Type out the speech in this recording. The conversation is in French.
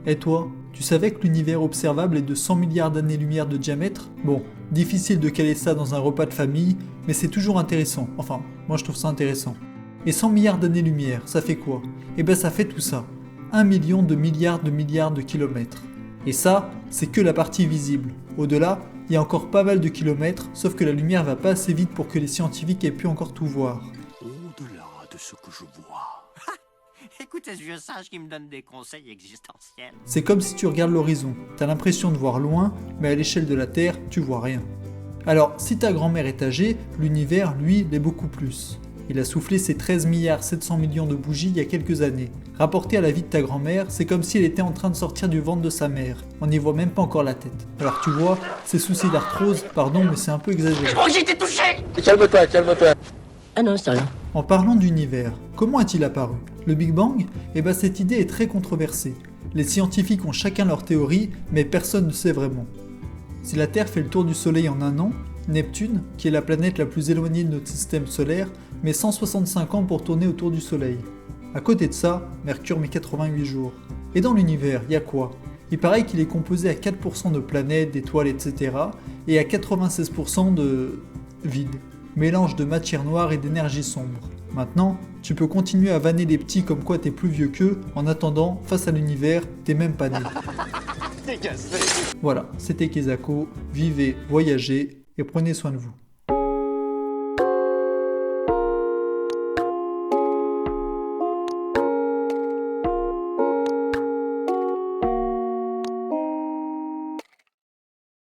Et toi, tu savais que l'univers observable est de 100 milliards d'années-lumière de diamètre? Bon, difficile de caler ça dans un repas de famille, mais c'est toujours intéressant. Enfin, moi je trouve ça intéressant. Et 100 milliards d'années-lumière, ça fait quoi? Eh ben ça fait tout ça. 1 million de milliards de kilomètres. Et ça, c'est que la partie visible. Au-delà, il y a encore pas mal de kilomètres, sauf que la lumière va pas assez vite pour que les scientifiques aient pu encore tout voir. Au-delà de ce que je vois. Écoutez ce vieux sage qui me donne des conseils existentiels. C'est comme si tu regardes l'horizon. T'as l'impression de voir loin, mais à l'échelle de la Terre, tu vois rien. Alors, si ta grand-mère est âgée, l'univers, lui, l'est beaucoup plus. Il a soufflé ses 13 milliards 700 millions de bougies il y a quelques années. Rapporté à la vie de ta grand-mère, c'est comme si elle était en train de sortir du ventre de sa mère. On n'y voit même pas encore la tête. Alors tu vois, ces soucis d'arthrose, pardon, mais c'est un peu exagéré. Je crois que j'ai été touché. Calme-toi, calme-toi. Ah non, c'est rien. En parlant d'univers, comment a-t-il apparu? Le Big Bang? Eh ben cette idée est très controversée. Les scientifiques ont chacun leur théorie, mais personne ne sait vraiment. Si la Terre fait le tour du Soleil en un an, Neptune, qui est la planète la plus éloignée de notre système solaire, met 165 ans pour tourner autour du Soleil. À côté de ça, Mercure met 88 jours. Et dans l'univers, il y a quoi? Il paraît qu'il est composé à 4% de planètes, d'étoiles, etc. et à 96% de vide. Mélange de matière noire et d'énergie sombre. Maintenant, tu peux continuer à vanner les petits comme quoi t'es plus vieux qu'eux, en attendant, face à l'univers, t'es même pas né. Voilà, c'était Kezako, vivez, voyagez et prenez soin de vous.